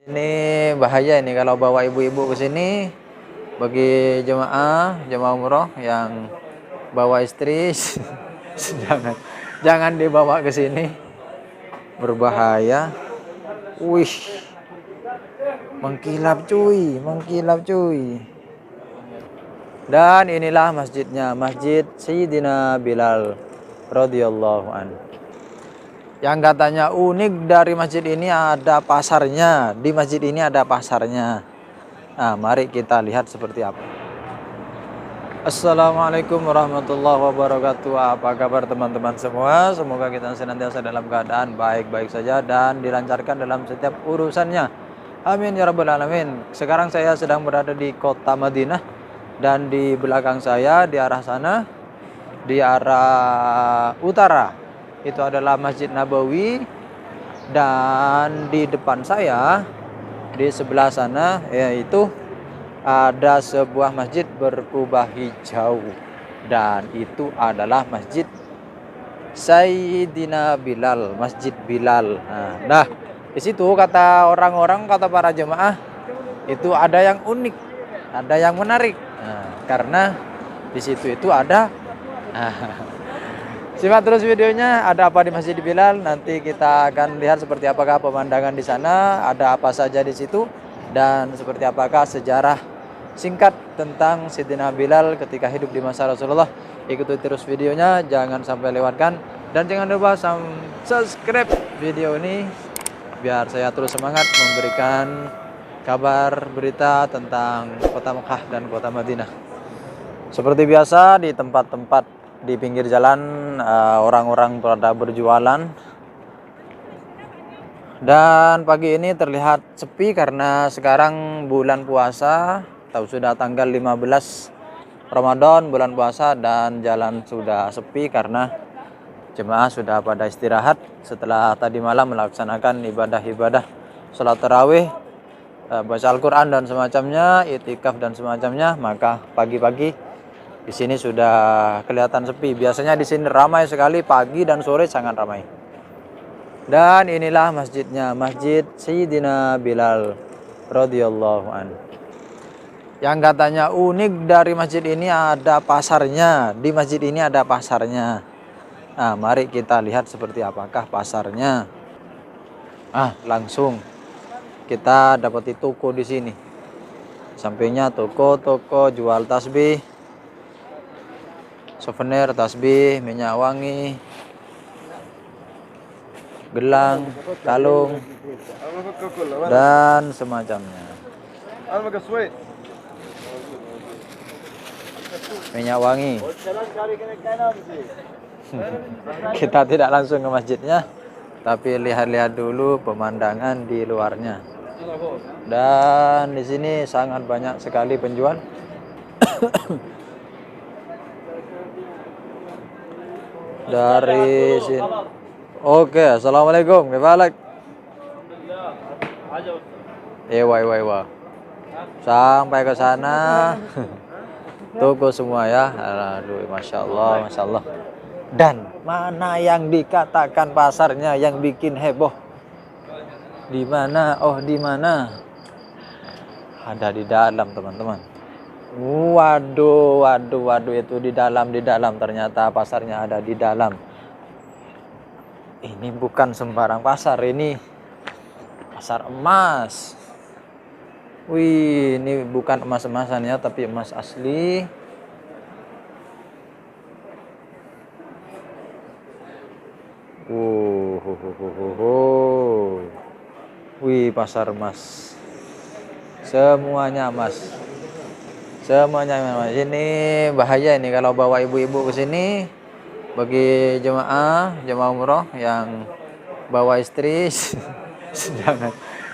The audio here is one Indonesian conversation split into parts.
Ini bahaya ini kalau bawa ibu-ibu ke sini, bagi jemaah umroh yang bawa istri jangan dibawa ke sini, berbahaya. Wih, mengkilap cuy. Dan inilah masjidnya, Masjid Sayyidina Bilal radhiyallahu an. Yang katanya unik dari masjid ini ada pasarnya. Di masjid ini ada pasarnya. Nah, mari kita lihat seperti apa. Assalamualaikum warahmatullahi wabarakatuh. Apa kabar teman-teman semua? Semoga kita senantiasa dalam keadaan baik-baik saja dan dilancarkan dalam setiap urusannya. Amin ya rabbal alamin. Sekarang saya sedang berada di kota Madinah, dan di belakang saya di arah sana, di arah utara, itu adalah Masjid Nabawi, dan di depan saya di sebelah sana yaitu ada sebuah masjid berkubah hijau, dan itu adalah Masjid Sayyidina Bilal, Masjid Bilal. Nah, di situ kata orang-orang, kata para jemaah, itu ada yang unik, ada yang menarik. Karena di situ itu ada simak terus videonya, ada apa di Masjid Bilal. Nanti kita akan lihat seperti apakah pemandangan di sana, ada apa saja di situ, dan seperti apakah sejarah singkat tentang Sayyidina Bilal ketika hidup di masa Rasulullah. Ikuti terus videonya, jangan sampai lewatkan, dan jangan lupa subscribe video ini biar saya terus semangat memberikan kabar berita tentang kota Mekah dan kota Madinah. Seperti biasa di tempat-tempat di pinggir jalan orang-orang pada berjualan, dan pagi ini terlihat sepi karena sekarang bulan puasa, tahu sudah tanggal 15 Ramadan, bulan puasa, dan jalan sudah sepi karena jemaah sudah pada istirahat setelah tadi malam melaksanakan ibadah-ibadah salat tarawih, baca Al-Quran dan semacamnya, itikaf dan semacamnya. Maka pagi-pagi di sini sudah kelihatan sepi. Biasanya di sini ramai sekali, pagi dan sore sangat ramai. Dan inilah masjidnya, Masjid Sayyidina Bilal radhiyallahu an. Yang katanya unik dari masjid ini ada pasarnya. Di masjid ini ada pasarnya. Nah, mari kita lihat seperti apakah pasarnya. Langsung kita dapati toko di sini. Sampingnya toko jual tasbih, souvenir, tasbih, minyak wangi, gelang, kalung, dan semacamnya. Minyak wangi. Kita tidak langsung ke masjidnya, tapi lihat-lihat dulu pemandangan di luarnya. Dan di sini sangat banyak sekali penjual. Dari sini. Oke, assalamualaikum. Gimana? Ewa. Sampai ke sana. Toko semua ya. Aduh, masya Allah. Dan mana yang dikatakan pasarnya yang bikin heboh? Di mana? Oh, di mana? Ada di dalam, teman-teman. Waduh, itu di dalam ternyata pasarnya ada di dalam. Ini bukan sembarang pasar, ini pasar emas. Wih, ini bukan emas-emasan ya, tapi emas asli. Wih, pasar emas. Semuanya emas. Ini bahaya ini kalau bawa ibu-ibu ke sini, bagi jemaah umroh yang bawa istri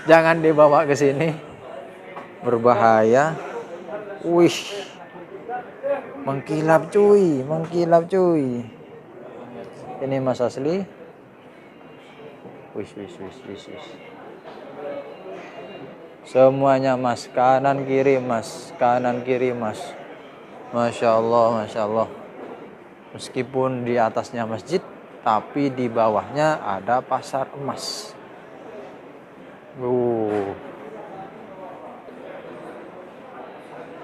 jangan dibawa ke sini, berbahaya. Wih, mengkilap cuy. Ini emas asli. Wih. Semuanya emas, kanan kiri emas. Masya Allah. Meskipun di atasnya masjid, tapi di bawahnya ada pasar emas.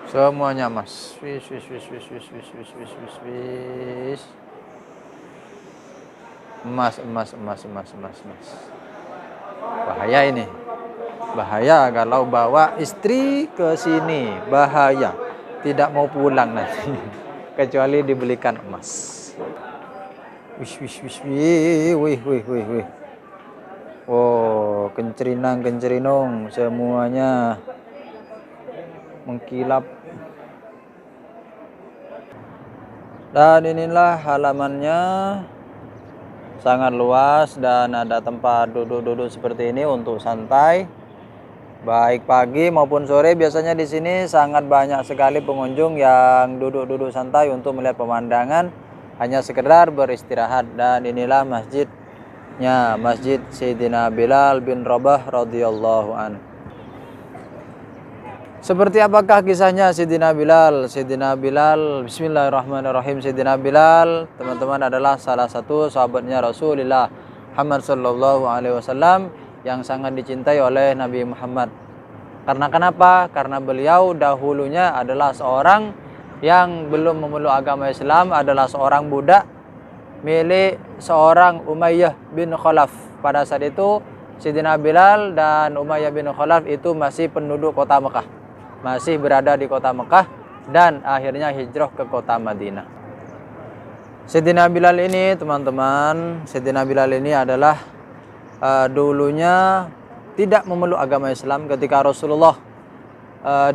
Semuanya emas. Wis wis wis wis wis wis wis wis wis wis. Emas, emas, emas, emas, emas, emas. Bahaya ini. Bahaya kalau bawa istri ke sini. Bahaya. Tidak mau pulang nanti. Kecuali dibelikan emas. Wis wis wis wih wih wih wih wih. Oh, kencerinang kencerinong semuanya mengkilap. Dan inilah halamannya, sangat luas dan ada tempat duduk-duduk seperti ini untuk santai. Baik pagi maupun sore biasanya di sini sangat banyak sekali pengunjung yang duduk-duduk santai untuk melihat pemandangan, hanya sekedar beristirahat. Dan inilah masjidnya, Masjid Sayyidina Bilal bin Rabah radhiyallahu an. Seperti apakah kisahnya Sayyidina Bilal? Sayyidina Bilal, bismillahirrahmanirrahim. Sayyidina Bilal, teman-teman, adalah salah satu sahabatnya Rasulullah Muhammad sallallahu alaihi wasallam yang sangat dicintai oleh Nabi Muhammad. Karena kenapa? Karena beliau dahulunya adalah seorang yang belum memeluk agama Islam, adalah seorang budak milik seorang Umayyah bin Khalaf. Pada saat itu Sayyidina Bilal dan Umayyah bin Khalaf itu masih penduduk kota Mekah, masih berada di kota Mekah, dan akhirnya hijrah ke kota Madinah. Sayyidina Bilal ini, teman-teman, Sayyidina Bilal ini adalah dulunya tidak memeluk agama Islam ketika Rasulullah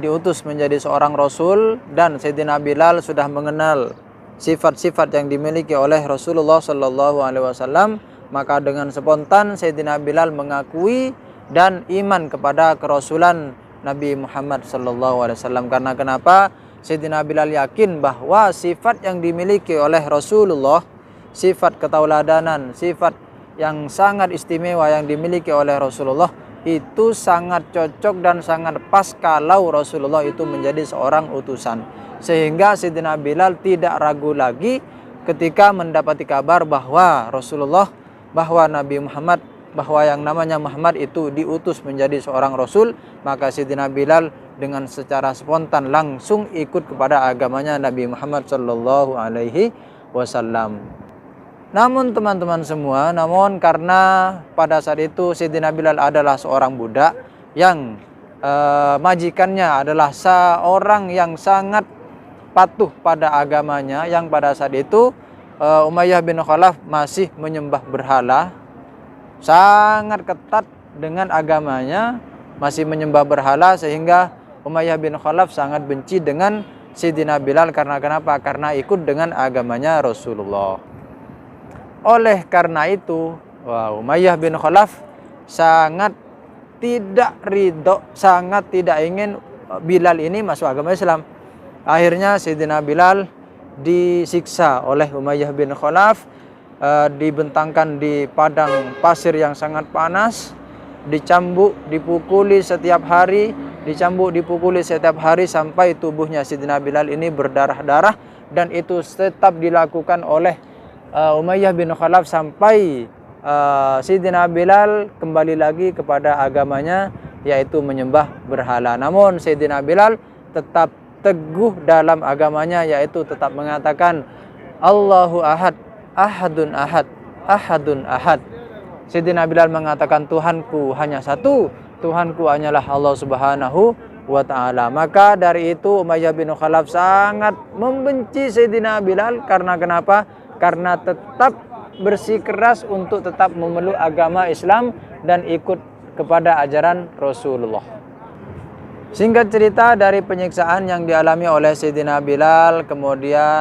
diutus menjadi seorang Rasul, dan Sayyidina Bilal sudah mengenal sifat-sifat yang dimiliki oleh Rasulullah Sallallahu Alaihi Wasallam. Maka dengan spontan Sayyidina Bilal mengakui dan iman kepada kerasulan Nabi Muhammad Sallallahu Alaihi Wasallam. Karena kenapa? Sayyidina Bilal yakin bahwa sifat yang dimiliki oleh Rasulullah, sifat ketauladanan, sifat yang sangat istimewa yang dimiliki oleh Rasulullah, itu sangat cocok dan sangat pas kalau Rasulullah itu menjadi seorang utusan. Sehingga Sayyidina Bilal tidak ragu lagi ketika mendapati kabar bahwa Rasulullah, bahwa Nabi Muhammad, bahwa yang namanya Muhammad itu diutus menjadi seorang Rasul. Maka Sayyidina Bilal dengan secara spontan langsung ikut kepada agamanya Nabi Muhammad Sallallahu Alaihi Wasallam. Namun teman-teman semua, karena pada saat itu Sayyidina Bilal adalah seorang budak yang majikannya adalah seorang yang sangat patuh pada agamanya, yang pada saat itu Umayyah bin Khalaf masih menyembah berhala, sangat ketat dengan agamanya, masih menyembah berhala, sehingga Umayyah bin Khalaf sangat benci dengan Sayyidina Bilal. Karena kenapa? Karena ikut dengan agamanya Rasulullah. Oleh karena itu, Umayyah bin Khalaf sangat tidak ridho, sangat tidak ingin Bilal ini masuk agama Islam. Akhirnya Sayyidina Bilal disiksa oleh Umayyah bin Khalaf, dibentangkan di padang pasir yang sangat panas, dicambuk, dipukuli setiap hari, sampai tubuhnya Sayyidina Bilal ini berdarah-darah. Dan itu tetap dilakukan oleh Umayyah bin Khalaf sampai Sayyidina Bilal kembali lagi kepada agamanya, yaitu menyembah berhala. Namun Sayyidina Bilal tetap teguh dalam agamanya, yaitu tetap mengatakan Allahu ahad, ahadun ahad, ahadun ahad. Sayyidina Bilal mengatakan Tuhanku hanya satu, Tuhanku hanyalah Allah Subhanahu wa ta'ala. Maka dari itu Umayyah bin Khalaf sangat membenci Sayyidina Bilal. Karena kenapa? Karena tetap bersikeras untuk tetap memeluk agama Islam dan ikut kepada ajaran Rasulullah. Singkat cerita, dari penyiksaan yang dialami oleh Sayyidina Bilal, kemudian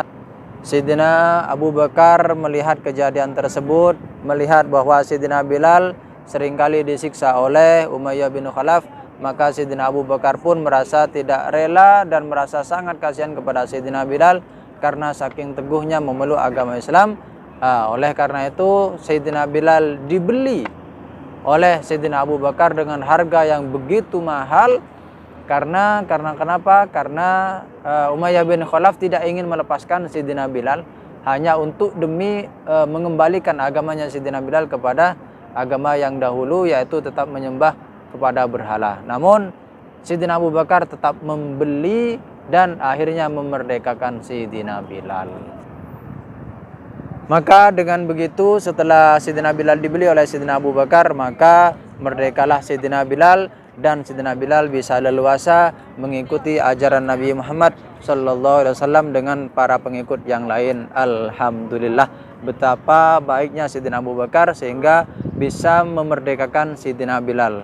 Sayyidina Abu Bakar melihat kejadian tersebut, melihat bahwa Sayyidina Bilal seringkali disiksa oleh Umayyah bin Khalaf. Maka Sayyidina Abu Bakar pun merasa tidak rela dan merasa sangat kasihan kepada Sayyidina Bilal karena saking teguhnya memeluk agama Islam. Oleh karena itu Sayyidina Bilal dibeli oleh Sayyidina Abu Bakar dengan harga yang begitu mahal. Karena kenapa? Karena Umayyah bin Khalaf tidak ingin melepaskan Sayyidina Bilal hanya untuk demi mengembalikan agamanya Sayyidina Bilal kepada agama yang dahulu, yaitu tetap menyembah kepada berhala. Namun Sayyidina Abu Bakar tetap membeli dan akhirnya memerdekakan Sayyidina Bilal. Maka dengan begitu setelah Sayyidina Bilal dibeli oleh Sayyidina Abu Bakar, maka merdekalah Sayyidina Bilal dan Sayyidina Bilal bisa leluasa mengikuti ajaran Nabi Muhammad sallallahu alaihi wasallam dengan para pengikut yang lain. Alhamdulillah, betapa baiknya Sayyidina Abu Bakar sehingga bisa memerdekakan Sayyidina Bilal.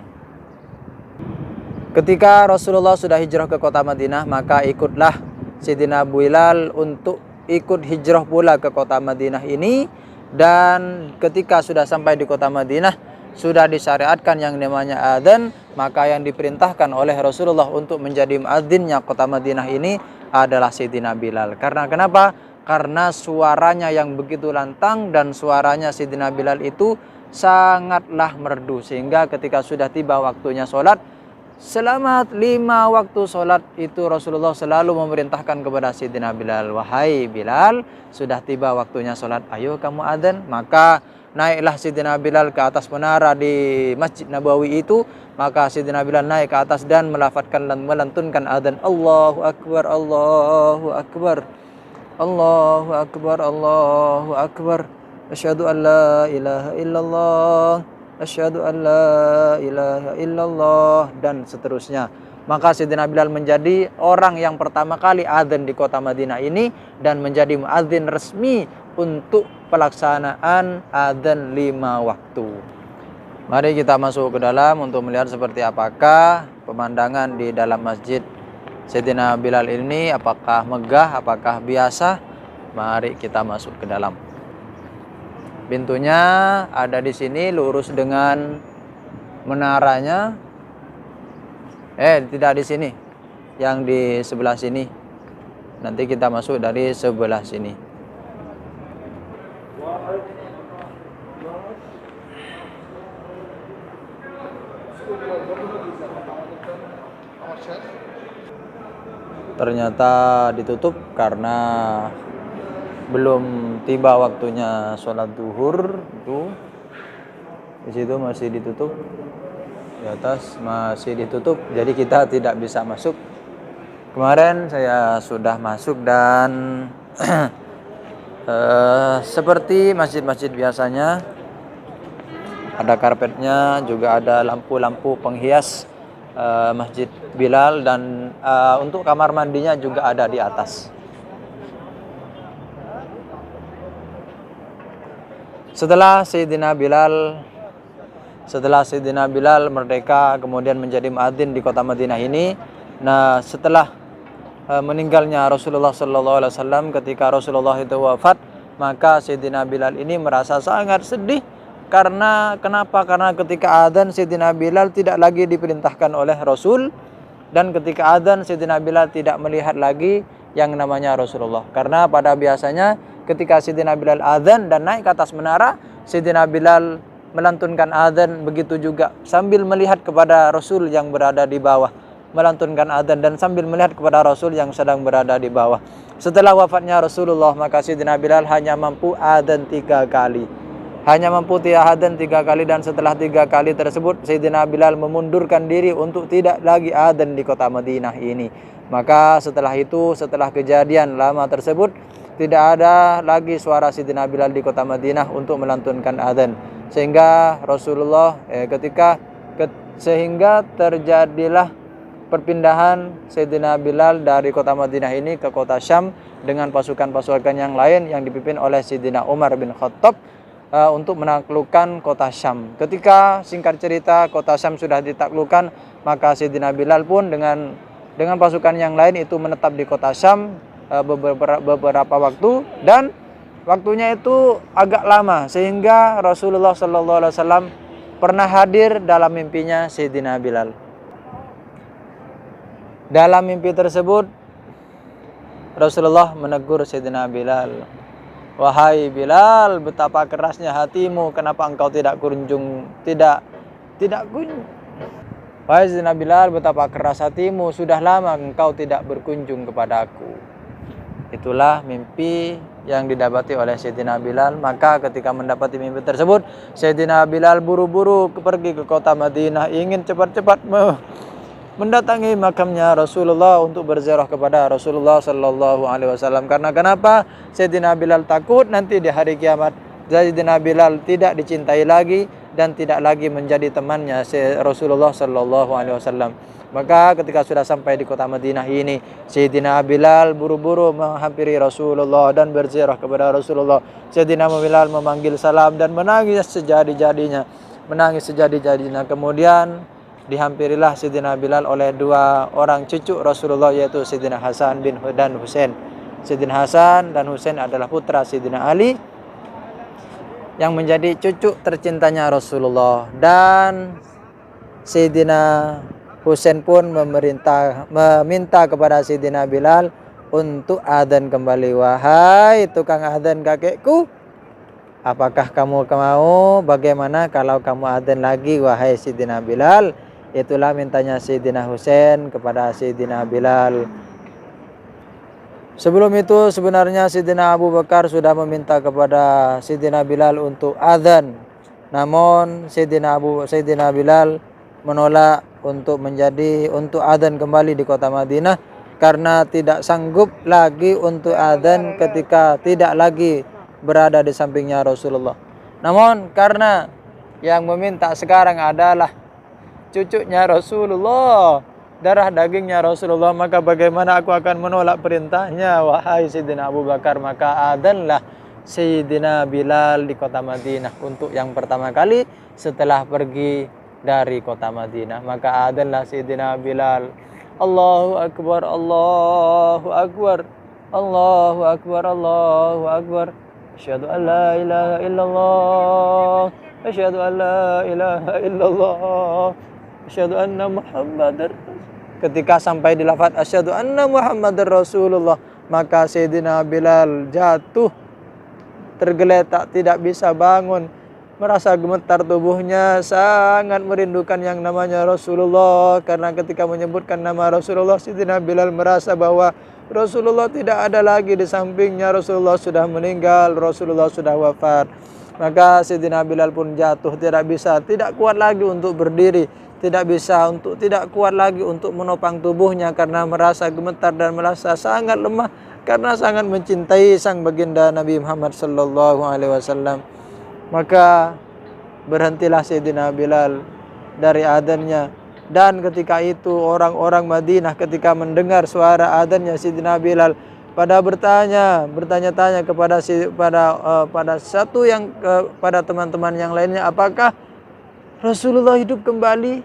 Ketika Rasulullah sudah hijrah ke kota Madinah, maka ikutlah Sayyidina Bilal untuk ikut hijrah pula ke kota Madinah ini. Dan ketika sudah sampai di kota Madinah, sudah disyariatkan yang namanya adzan, maka yang diperintahkan oleh Rasulullah untuk menjadi muadzinnya kota Madinah ini adalah Sayyidina Bilal. Karena kenapa? Karena suaranya yang begitu lantang dan suaranya Sayyidina Bilal itu sangatlah merdu, sehingga ketika sudah tiba waktunya sholat, selamat 5 waktu sholat itu Rasulullah selalu memerintahkan kepada Sayyidina Bilal, wahai Bilal, sudah tiba waktunya sholat, ayo kamu adzan. Maka naiklah Sayyidina Bilal ke atas menara di Masjid Nabawi itu. Maka Sayyidina Bilal naik ke atas dan melafadzkan dan melantunkan adzan, Allahu Akbar, Allahu Akbar, Allahu Akbar, Allahu Akbar, asyhadu an la ilaha illallah, asyhadu an la ilaha illallah, dan seterusnya. Maka Sayyidina Bilal menjadi orang yang pertama kali adzan di kota Madinah ini dan menjadi muadzin resmi untuk pelaksanaan adzan 5 waktu. Mari kita masuk ke dalam untuk melihat seperti apakah pemandangan di dalam masjid Sayyidina Bilal ini, apakah megah, apakah biasa. Mari kita masuk ke dalam. Pintunya ada di sini lurus dengan menaranya. Tidak di sini. Yang di sebelah sini. Nanti kita masuk dari sebelah sini. Ternyata ditutup karena belum tiba waktunya sholat duhur. Itu di situ masih ditutup, di atas masih ditutup, jadi kita tidak bisa masuk. Kemarin saya sudah masuk dan seperti masjid-masjid biasanya, ada karpetnya, juga ada lampu-lampu penghias Masjid Bilal, dan untuk kamar mandinya juga ada di atas. Setelah Sayyidina Bilal merdeka kemudian menjadi muadzin di kota Madinah ini, nah setelah meninggalnya Rasulullah sallallahu alaihi wasallam, ketika Rasulullah itu wafat, maka Sayyidina Bilal ini merasa sangat sedih. Karena kenapa? Karena ketika adzan Sayyidina Bilal tidak lagi diperintahkan oleh Rasul, dan ketika adzan Sayyidina Bilal tidak melihat lagi yang namanya Rasulullah. Karena pada biasanya ketika Sayyidina Bilal adzan dan naik ke atas menara, Sayyidina Bilal melantunkan adzan, begitu juga sambil melihat kepada Rasul yang berada di bawah, melantunkan adzan dan sambil melihat kepada Rasul yang sedang berada di bawah. Setelah wafatnya Rasulullah, maka Sayyidina Bilal hanya mampu adzan 3 kali. Hanya mampu adzan 3 kali, dan setelah 3 kali tersebut Sayyidina Bilal memundurkan diri untuk tidak lagi adzan di kota Madinah ini. Maka setelah itu, setelah kejadian lama tersebut, tidak ada lagi suara Sayyidina Bilal di kota Madinah untuk melantunkan adzan. Sehingga Rasulullah sehingga terjadilah perpindahan Sayyidina Bilal dari kota Madinah ini ke kota Syam dengan pasukan-pasukan yang lain yang dipimpin oleh Sayyidina Umar bin Khattab untuk menaklukkan kota Syam. Ketika singkat cerita kota Syam sudah ditaklukkan, maka Sayyidina Bilal pun dengan pasukan yang lain itu menetap di kota Syam beberapa waktu, dan waktunya itu agak lama sehingga Rasulullah sallallahu alaihi wasallam pernah hadir dalam mimpinya Sayyidina Bilal. Dalam mimpi tersebut Rasulullah menegur Sayyidina Bilal, wahai Bilal, betapa kerasnya hatimu, kenapa engkau tidak kunjung. Wahai Sayyidina Bilal, betapa keras hatimu, sudah lama engkau tidak berkunjung kepadaku. Itulah mimpi yang didapati oleh Sayyidina Bilal. Maka ketika mendapati mimpi tersebut, Sayyidina Bilal buru-buru pergi ke kota Madinah, ingin cepat-cepat mendatangi makamnya Rasulullah untuk berziarah kepada Rasulullah sallallahu alaihi wasallam. Karena kenapa? Sayyidina Bilal takut nanti di hari kiamat Sayyidina Bilal tidak dicintai lagi dan tidak lagi menjadi temannya Rasulullah sallallahu alaihi wasallam. Maka ketika sudah sampai di kota Madinah ini, Sayyidina Bilal buru-buru menghampiri Rasulullah dan berziarah kepada Rasulullah. Sayyidina Bilal memanggil salam dan menangis sejadi-jadinya. Kemudian dihampirilah Sayyidina Bilal oleh dua orang cucu Rasulullah, yaitu Sayyidina Hasan dan Husain. Sayyidina Hasan dan Husain adalah putra Sayyidina Ali yang menjadi cucu tercintanya Rasulullah. Dan Sayyidina Husain pun meminta kepada Sayyidina Bilal untuk adzan kembali. Wahai tukang adzan kakekku, apakah kamu mau? Bagaimana kalau kamu adzan lagi, wahai Sayyidina Bilal? Itulah mintanya Sayyidina Husain kepada Sayyidina Bilal. Sebelum itu sebenarnya Sayyidina Abu Bakar sudah meminta kepada Sayyidina Bilal untuk adzan. Namun Sayyidina Bilal menolak untuk adzan kembali di kota Madinah karena tidak sanggup lagi untuk adzan ketika tidak lagi berada di sampingnya Rasulullah. Namun karena yang meminta sekarang adalah cucunya Rasulullah, darah dagingnya Rasulullah, maka bagaimana aku akan menolak perintahnya, wahai Sayyidina Abu Bakar? Maka adzanlah Sayyidina Bilal di kota Madinah untuk yang pertama kali setelah pergi dari kota Madinah. Maka adzanlah Sayyidina Bilal. Allahu Akbar, Allahu Akbar, Allahu Akbar, Allahu Akbar. Asyhadu an la ilaha illallah, asyhadu an la ilaha illallah, asyhadu anna Muhammadar. Ketika sampai di lafaz asyhadu anna Muhammadar Rasulullah, maka Sayyidina Bilal jatuh tergeletak, tidak bisa bangun, merasa gemetar tubuhnya, sangat merindukan yang namanya Rasulullah. Karena ketika menyebutkan nama Rasulullah, Sayyidina Bilal merasa bahwa Rasulullah tidak ada lagi di sampingnya. Rasulullah sudah meninggal, Rasulullah sudah wafat. Maka Sayyidina Bilal pun jatuh, tidak kuat lagi untuk berdiri, tidak kuat lagi untuk menopang tubuhnya karena merasa gemetar dan merasa sangat lemah karena sangat mencintai sang baginda Nabi Muhammad sallallahu alaihi wasallam. Maka berhentilah Sayyidina Bilal dari adzannya, dan ketika itu orang-orang Madinah ketika mendengar suara adzannya Sayyidina Bilal pada bertanya-tanya kepada pada teman-teman yang lainnya, apakah Rasulullah hidup kembali?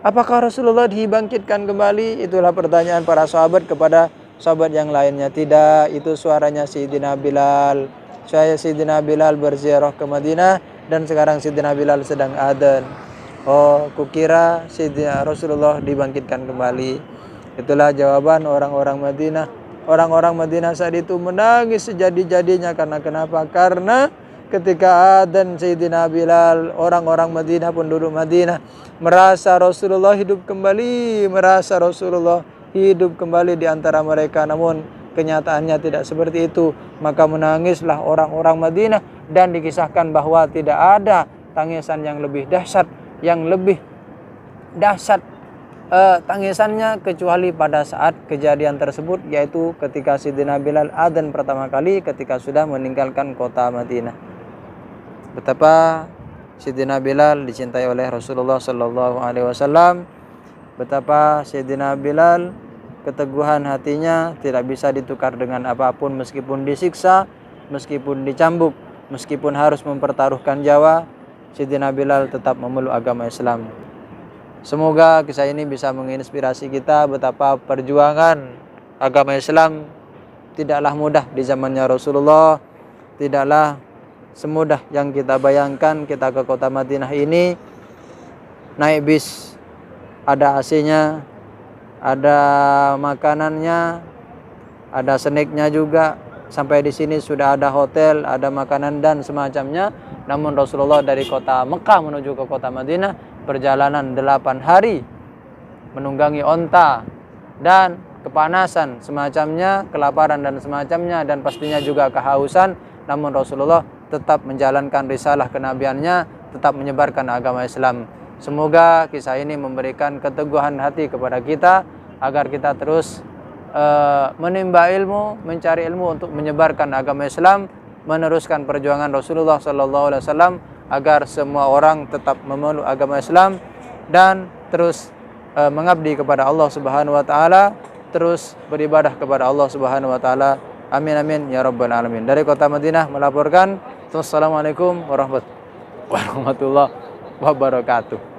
Apakah Rasulullah dibangkitkan kembali? Itulah pertanyaan para sahabat kepada sahabat yang lainnya. Tidak, itu suaranya Sayyidina Bilal. Sayyidina Bilal berziarah ke Madinah dan sekarang Sayyidina Bilal sedang adzan. Oh, kukira Sayyidina Rasulullah dibangkitkan kembali. Itulah jawaban orang-orang Madinah. Orang-orang Madinah saat itu menangis sejadi-jadinya. Karena kenapa? Karena ketika adzan Sayyidina Bilal, orang-orang Madinah, penduduk Madinah merasa Rasulullah hidup kembali, di antara mereka. Namun kenyataannya tidak seperti itu. Maka menangislah orang-orang Madinah, dan dikisahkan bahwa tidak ada tangisan yang lebih dahsyat, tangisannya kecuali pada saat kejadian tersebut, yaitu ketika Sayyidina Bilal adzan pertama kali ketika sudah meninggalkan kota Madinah. Betapa Sayyidina Bilal dicintai oleh Rasulullah sallallahu alaihi wasallam. Betapa Sayyidina Bilal keteguhan hatinya tidak bisa ditukar dengan apapun, meskipun disiksa, meskipun dicambuk, meskipun harus mempertaruhkan nyawa, Sayyidina Bilal tetap memeluk agama Islam. Semoga kisah ini bisa menginspirasi kita betapa perjuangan agama Islam tidaklah mudah di zamannya Rasulullah, tidaklah semudah yang kita bayangkan. Kita ke kota Madinah ini naik bis, ada AC-nya, ada makanannya, ada snacknya juga. Sampai di sini sudah ada hotel, ada makanan dan semacamnya. Namun Rasulullah dari kota Mekah menuju ke kota Madinah perjalanan 8 hari, menunggangi onta dan kepanasan semacamnya, kelaparan dan semacamnya, dan pastinya juga kehausan. Namun Rasulullah tetap menjalankan risalah kenabiannya, tetap menyebarkan agama Islam. Semoga kisah ini memberikan keteguhan hati kepada kita agar kita terus menimba ilmu, mencari ilmu untuk menyebarkan agama Islam, meneruskan perjuangan Rasulullah SAW agar semua orang tetap memeluk agama Islam dan terus mengabdi kepada Allah Subhanahu wa taala, terus beribadah kepada Allah Subhanahu wa taala. Amin amin ya rabbal alamin. Dari kota Madinah melaporkan. Wassalamualaikum warahmatullahi wabarakatuh.